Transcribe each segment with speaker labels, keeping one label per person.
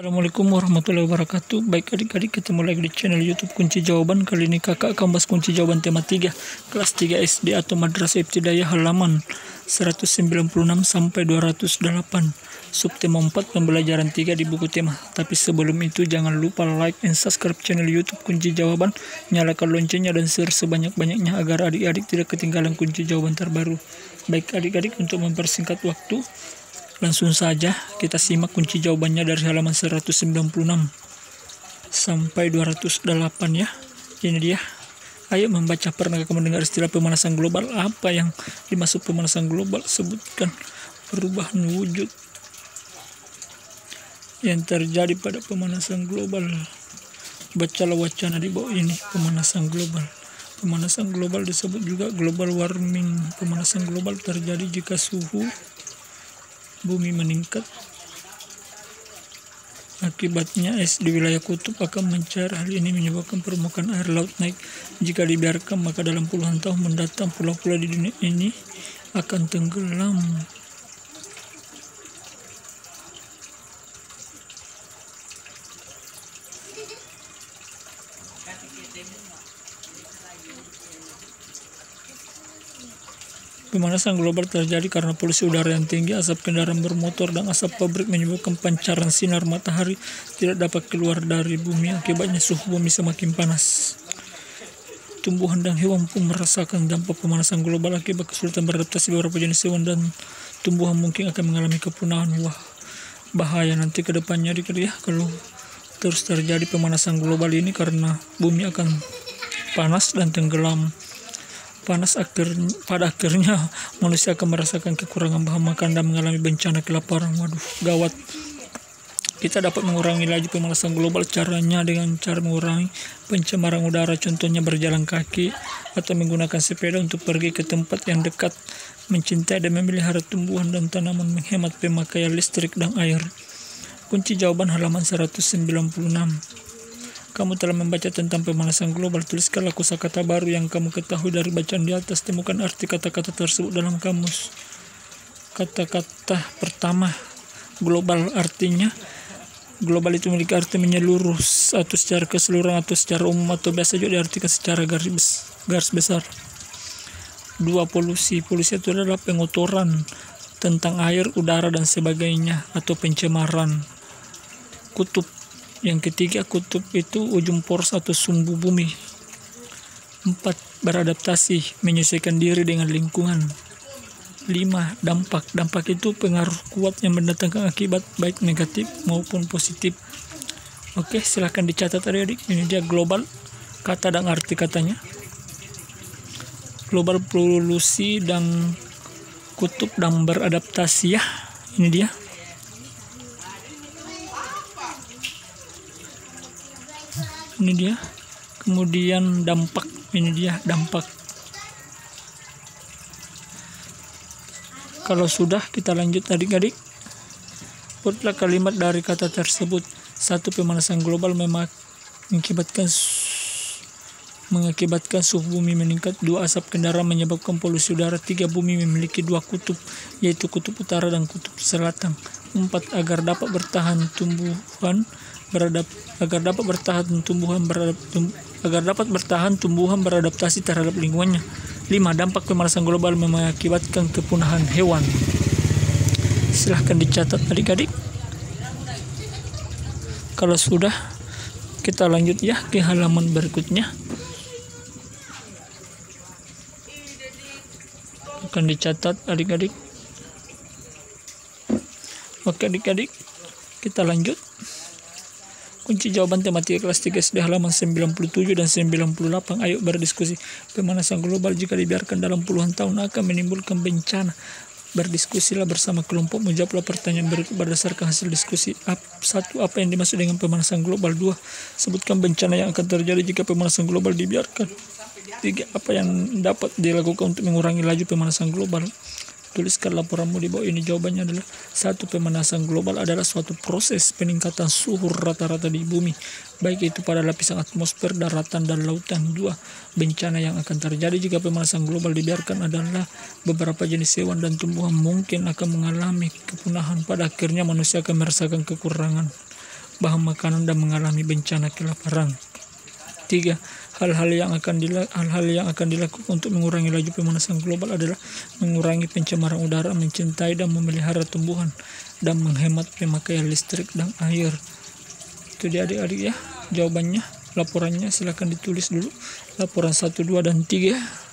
Speaker 1: Assalamualaikum warahmatullahi wabarakatuh. Baik adik-adik, ketemu lagi di channel YouTube Kunci Jawaban. Kali ini kakak akan bahas kunci jawaban tema 3 kelas 3 SD atau Madrasah Ibtidaiyah halaman 196 sampai 208. Subtema 4 pembelajaran 3 di buku tema. Tapi sebelum itu jangan lupa like and subscribe channel YouTube Kunci Jawaban, nyalakan loncengnya dan share sebanyak-banyaknya agar adik-adik tidak ketinggalan kunci jawaban terbaru. Baik adik-adik, untuk mempersingkat waktu, langsung saja kita simak kunci jawabannya dari halaman 196 sampai 208 ya. Ini dia. Ayo membaca. Pernahkah kamu mendengar istilah pemanasan global? Apa yang dimaksud pemanasan global? Sebutkan perubahan wujud yang terjadi pada pemanasan global. Bacalah wacana di bawah ini. Pemanasan global. Pemanasan global disebut juga global warming. Pemanasan global terjadi jika suhu bumi meningkat. Akibatnya es di wilayah kutub akan mencair. Hal ini menyebabkan permukaan air laut naik. Jika dibiarkan, maka dalam puluhan tahun mendatang pulau-pulau di dunia ini akan tenggelam. Pemanasan global terjadi karena polusi udara yang tinggi, asap kendaraan bermotor, dan asap pabrik menyebabkan pancaran sinar matahari tidak dapat keluar dari bumi. Akibatnya suhu bumi semakin panas. Tumbuhan dan hewan pun merasakan dampak pemanasan global. Akibat kesulitan beradaptasi, beberapa jenis hewan dan tumbuhan mungkin akan mengalami kepunahan. Wah, bahaya nanti ke depannya ya kalau terus terjadi pemanasan global ini, karena bumi akan panas dan tenggelam. Pada akhirnya manusia akan merasakan kekurangan bahan makan dan mengalami bencana kelaparan. Waduh, gawat. Kita dapat mengurangi laju pemanasan global. Caranya dengan cara mengurangi pencemaran udara, contohnya berjalan kaki atau menggunakan sepeda untuk pergi ke tempat yang dekat, mencintai dan memelihara tumbuhan dan tanaman, menghemat pemakaian listrik dan air. Kunci jawaban halaman 196. Kamu telah membaca tentang pemanasan global. Tuliskanlah kosakata baru yang kamu ketahui dari bacaan di atas. Temukan arti kata-kata tersebut dalam kamus. Kata-kata pertama, global, artinya global itu memiliki arti menyeluruh atau secara keseluruhan atau secara umum, atau biasa juga diartikan secara garis besar. 2. Polusi. Polusi itu adalah pengotoran tentang air, udara, dan sebagainya, atau pencemaran. Kutub. Yang ketiga, kutub itu ujung poros atau sumbu bumi. 4. Beradaptasi, menyesuaikan diri dengan lingkungan. 5. Dampak. Dampak itu pengaruh kuat yang mendatangkan akibat baik negatif maupun positif. Oke, silahkan dicatat adik-adik. Ini dia global, kata dan arti katanya. Global, polusi, dan kutub dan beradaptasi ya. Ini dia. Ini dia. Kemudian dampak. Ini dia dampak. Kalau sudah, kita lanjut adik-adik. Buatlah kalimat dari kata tersebut. 1. Pemanasan global mengakibatkan suhu bumi meningkat. 2. Asap kendaraan menyebabkan polusi udara. 3. Bumi memiliki 2 kutub, yaitu kutub utara dan kutub selatan. 4. Agar dapat bertahan tumbuhan beradaptasi terhadap lingkungannya. 5. Dampak pemanasan global mengakibatkan kepunahan hewan. Silahkan dicatat adik-adik. Kalau sudah, kita lanjut ya ke halaman berikutnya. Akan dicatat adik-adik. Oke adik-adik, kita lanjut. Kunci jawaban tema 3 kelas 3 SD halaman 97 dan 98. Ayo berdiskusi. Pemanasan global jika dibiarkan dalam puluhan tahun akan menimbulkan bencana. Berdiskusilah bersama kelompok. Menjawablah pertanyaan berikut berdasarkan hasil diskusi. 1. Apa yang dimaksud dengan pemanasan global? 2. Sebutkan bencana yang akan terjadi jika pemanasan global dibiarkan. 3. Apa yang dapat dilakukan untuk mengurangi laju pemanasan global? Tuliskan laporanmu di bawah ini. Jawabannya adalah 1. Pemanasan global adalah suatu proses peningkatan suhu rata-rata di bumi, baik itu pada lapisan atmosfer, daratan, dan lautan. 2. Bencana yang akan terjadi jika pemanasan global dibiarkan adalah beberapa jenis hewan dan tumbuhan mungkin akan mengalami kepunahan. Pada akhirnya manusia akan merasakan kekurangan bahan makanan dan mengalami bencana kelaparan. 3. Hal-hal yang akan dilakukan untuk mengurangi laju pemanasan global adalah mengurangi pencemaran udara, mencintai dan memelihara tumbuhan, dan menghemat pemakaian listrik dan air. Itu dia adik-adik ya jawabannya. Laporannya silahkan ditulis dulu. Laporan 1, 2, dan 3.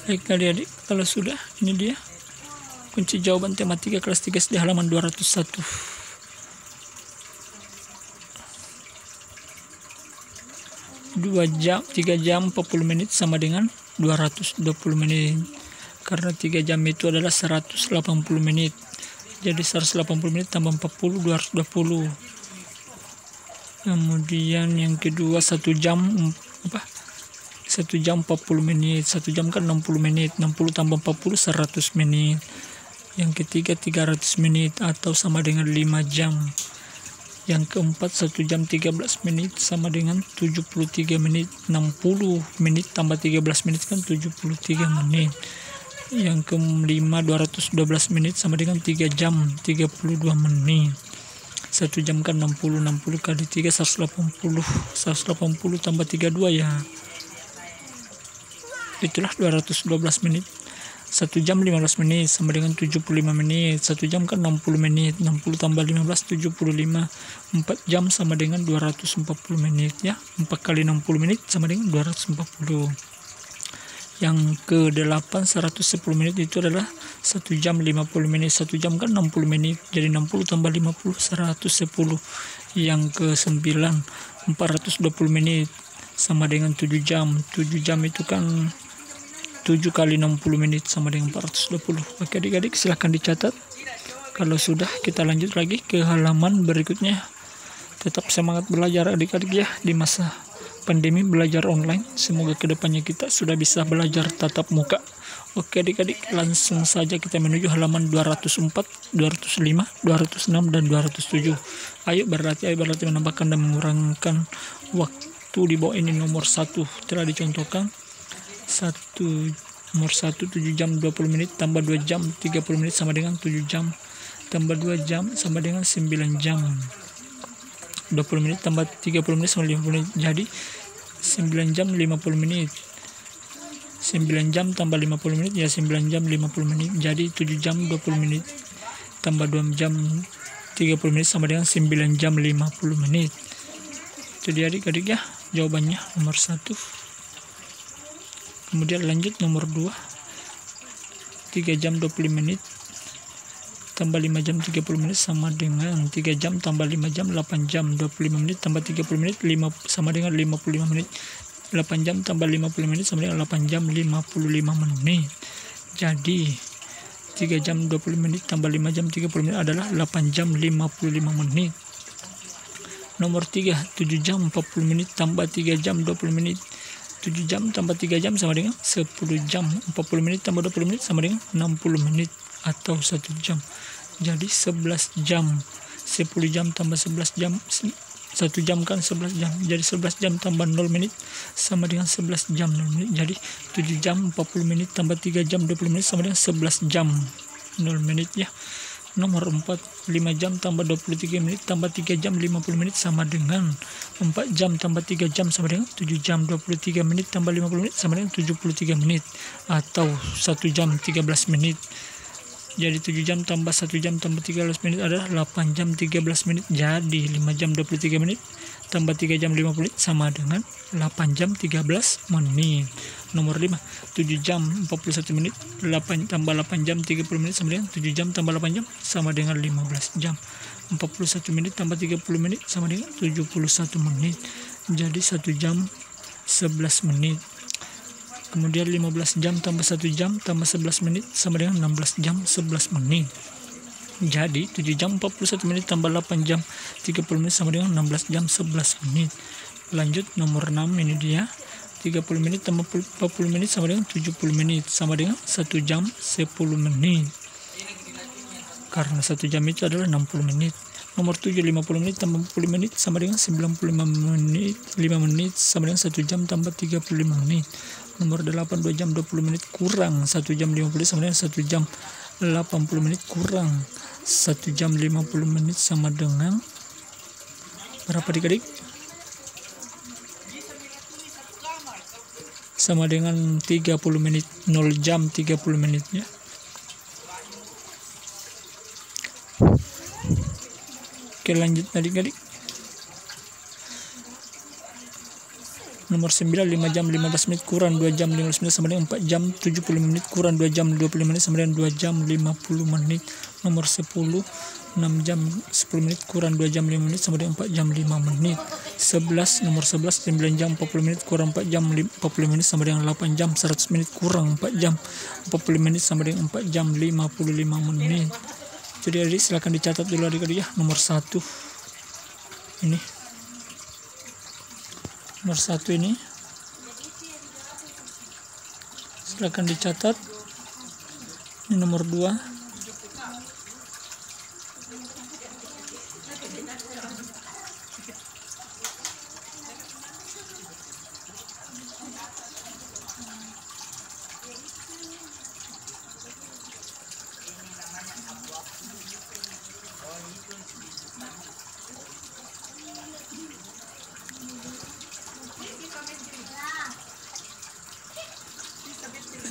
Speaker 1: Baik adik-adik, kalau sudah, ini dia kunci jawaban tema 3 kelas 3 di halaman 201. Dua jam, 3 jam 40 menit sama dengan 220 menit. Karena 3 jam itu adalah 180 menit. Jadi 180 menit tambah 40, 220. Kemudian yang kedua 1 jam 1 jam 40 menit, 1 jam kan 60 menit, 60 tambah 40, 100 menit. Yang ketiga 300 menit atau sama dengan 5 jam. Yang keempat 1 jam 13 menit sama dengan 73 menit, 60 menit tambah 13 menit kan 73 menit. Yang kelima 212 menit sama dengan 3 jam 32 menit. 1 jam kan 60 kali 3 180 tambah 32 ya. Itulah 212 menit. 1 jam 15 menit sama dengan 75 menit. 1 jam kan 60 menit. 60 tambah 15 75. 4 jam sama dengan 240 menit ya. 4 kali 60 menit sama dengan 240. Yang ke-8 110 menit itu adalah 1 jam 50 menit. 1 jam kan 60 menit. Jadi 60 tambah 50 110. Yang ke-9 420 menit sama dengan 7 jam. 7 jam itu kan 7 kali 60 menit sama dengan 420. Oke adik-adik silahkan dicatat. Kalau sudah kita lanjut lagi ke halaman berikutnya. Tetap semangat belajar adik-adik ya di masa pandemi belajar online. Semoga kedepannya kita sudah bisa belajar tatap muka. Oke adik-adik langsung saja kita menuju halaman 204, 205, 206, dan 207. Ayo berlatih menambahkan dan mengurangkan waktu di bawah ini. Nomor 1 telah dicontohkan. Nomor 1 7 jam 20 menit tambah 2 jam 30 menit sama dengan 7 jam tambah 2 jam sama dengan 9 jam. 20 menit tambah 30 menit sama 50 menit jadi 9 jam 50 menit. 9 jam tambah 50 menit ya 9 jam 50 menit jadi 7 jam 20 menit tambah 2 jam 30 menit sama dengan 9 jam 50 menit. Itu dia adik-adik ya jawabannya nomor 1. Kemudian lanjut nomor 2. 3 jam 20 menit tambah 5 jam 30 menit sama dengan 3 jam tambah 5 jam 8 jam 25 menit tambah 30 menit 5 sama dengan 55 menit. 8 jam tambah 50 menit sama dengan 8 jam 55 menit. Jadi 3 jam 20 menit tambah 5 jam 30 menit adalah 8 jam 55 menit. Nomor 3 7 jam 40 menit tambah 3 jam 20 menit. 7 jam tambah 3 jam sama dengan 10 jam. 40 menit tambah 20 menit sama dengan 60 menit atau 1 jam. Jadi 11 jam. 10 jam tambah 11 jam. 1 jam kan 11 jam. Jadi 11 jam tambah 0 menit sama dengan 11 jam 0 menit. Jadi 7 jam 40 menit tambah 3 jam 20 menit sama dengan 11 jam 0 menit ya. Nomor 4 5 jam tambah 23 menit tambah 3 jam 50 menit sama dengan 4 jam tambah 3 jam sama dengan 7 jam 23 menit tambah 50 menit sama dengan 73 menit atau 1 jam 13 menit. Jadi 7 jam tambah 1 jam tambah 13 menit adalah 8 jam 13 menit. Jadi 5 jam 23 menit tambah 3 jam 50 menit sama dengan 8 jam 13 menit. Nomor 5 7 jam 41 menit 8 tambah 8 jam 30 menit sama dengan 7 jam tambah 8 jam sama dengan 15 jam. 41 menit tambah 30 menit sama dengan 71 menit. Jadi 1 jam 11 menit. Kemudian 15 jam tambah 1 jam tambah 11 menit sama dengan 16 jam 11 menit. Jadi 7 jam 41 menit tambah 8 jam 30 menit sama dengan 16 jam 11 menit. Lanjut nomor 6, ini dia. 30 menit tambah 40 menit sama dengan 70 menit, sama dengan 1 jam 10 menit. Karena 1 jam itu adalah 60 menit. Nomor 7, 50 menit tambah 40 menit sama dengan 95 menit. 5 menit sama dengan 1 jam tambah 35 menit. Nomor 8, 2 jam 20 menit kurang 1 jam 50 sama dengan 1 jam 80 menit kurang 1 jam 50 menit sama dengan berapa adik-adik? Sama dengan 30 menit, 0 jam 30 menitnya. Oke, lanjut adik-adik. Nomor 9, 5 jam 15 menit kurang 2 jam 15 menit sama dengan 4 jam 70 menit kurang 2 jam 20 menit sama dengan 2 jam 50 menit. Nomor 10, 6 jam 10 menit kurang 2 jam 5 menit sama dengan 4 jam 5 menit. 11, nomor 11, 9 jam 40 menit kurang 4 jam 40 menit sama dengan 8 jam 100 menit kurang 4 jam 40 menit sama dengan 4 jam 55 menit. Jadi adik silahkan dicatat dulu adik-adik ya. Nomor 1 ini, nomor 1 ini silahkan dicatat. Ini nomor 2.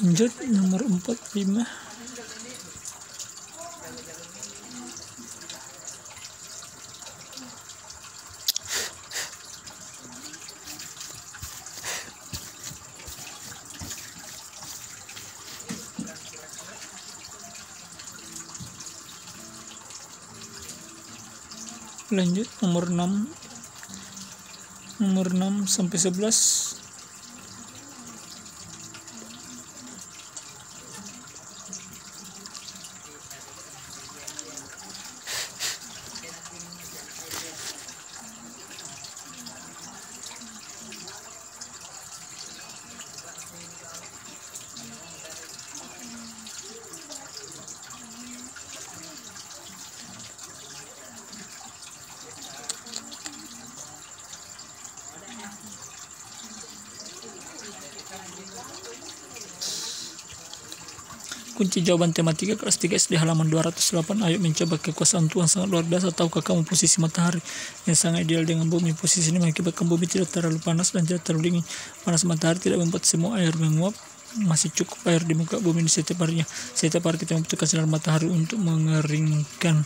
Speaker 1: Lanjut nomor 4, 5. Lanjut nomor 6. Nomor 6 sampai 11. Kunci jawaban tematika kelas 3 SD halaman 208. Ayo mencoba kekuasaan Tuhan sangat luar biasa. Tahukah kamu posisi matahari yang sangat ideal dengan bumi? Posisi ini mengakibatkan bumi tidak terlalu panas dan tidak terlalu dingin. Panas matahari tidak membuat semua air menguap. Masih cukup air di muka bumi di setiap harinya. Setiap hari kita membutuhkan sinar matahari untuk mengeringkan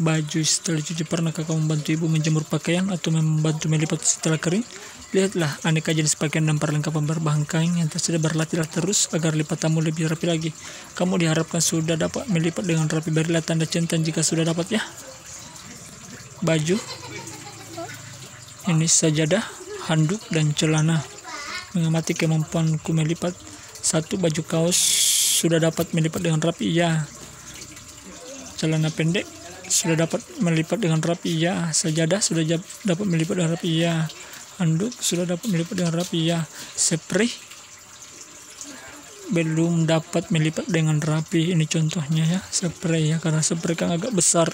Speaker 1: baju setelah cuci. Pernahkah kamu membantu ibu menjemur pakaian atau membantu melipat setelah kering? Lihatlah aneka jenis pakaian dan perlengkapan berbahan kain yang tersedia. Berlatihlah terus agar lipatanmu lebih rapi lagi. Kamu diharapkan sudah dapat melipat dengan rapi. Berilah tanda centang jika sudah dapat ya. Baju ini sajadah, handuk dan celana. Mengamati kemampuanku melipat. 1. Baju kaos sudah dapat melipat dengan rapi ya. Celana pendek sudah dapat melipat dengan rapi ya. Sajadah sudah dapat melipat dengan rapi ya. Handuk sudah dapat melipat dengan rapi ya. Spray belum dapat melipat dengan rapi. Ini contohnya ya, spray ya, karena spray kan agak besar.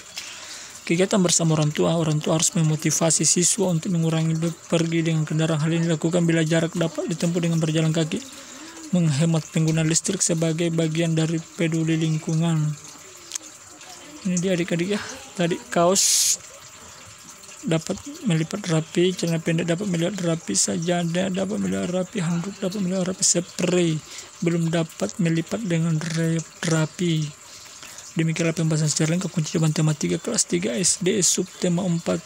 Speaker 1: Kegiatan bersama orang tua harus memotivasi siswa untuk mengurangi pergi dengan kendaraan. Hal ini dilakukan bila jarak dapat ditempuh dengan berjalan kaki. Menghemat penggunaan listrik sebagai bagian dari peduli lingkungan. Ini dia adik-adik ya. Tadi kaos dapat melipat rapi, celana pendek dapat melipat rapi, sajadah dapat melipat rapi, handuk dapat melipat rapi, spray belum dapat melipat dengan rapi. Demikianlah pembahasan secara lengkap kunci jawaban tematika kelas 3 SD subtema 4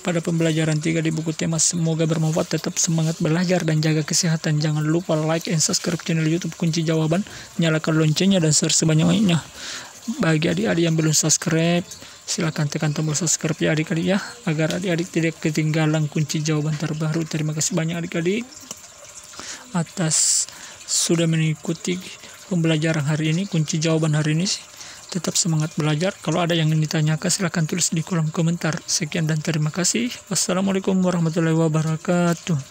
Speaker 1: pada pembelajaran 3 di buku tema. Semoga bermanfaat. Tetap semangat belajar dan jaga kesehatan. Jangan lupa like and subscribe channel YouTube Kunci Jawaban, nyalakan loncengnya dan share sebanyak-banyaknya. Bagi adik-adik yang belum subscribe, silahkan tekan tombol subscribe ya adik-adik ya, agar adik-adik tidak ketinggalan kunci jawaban terbaru. Terima kasih banyak adik-adik atas sudah mengikuti pembelajaran hari ini, kunci jawaban hari ini sih tetap semangat belajar. Kalau ada yang ingin ditanyakan silahkan tulis di kolom komentar. Sekian dan terima kasih. Wassalamualaikum warahmatullahi wabarakatuh.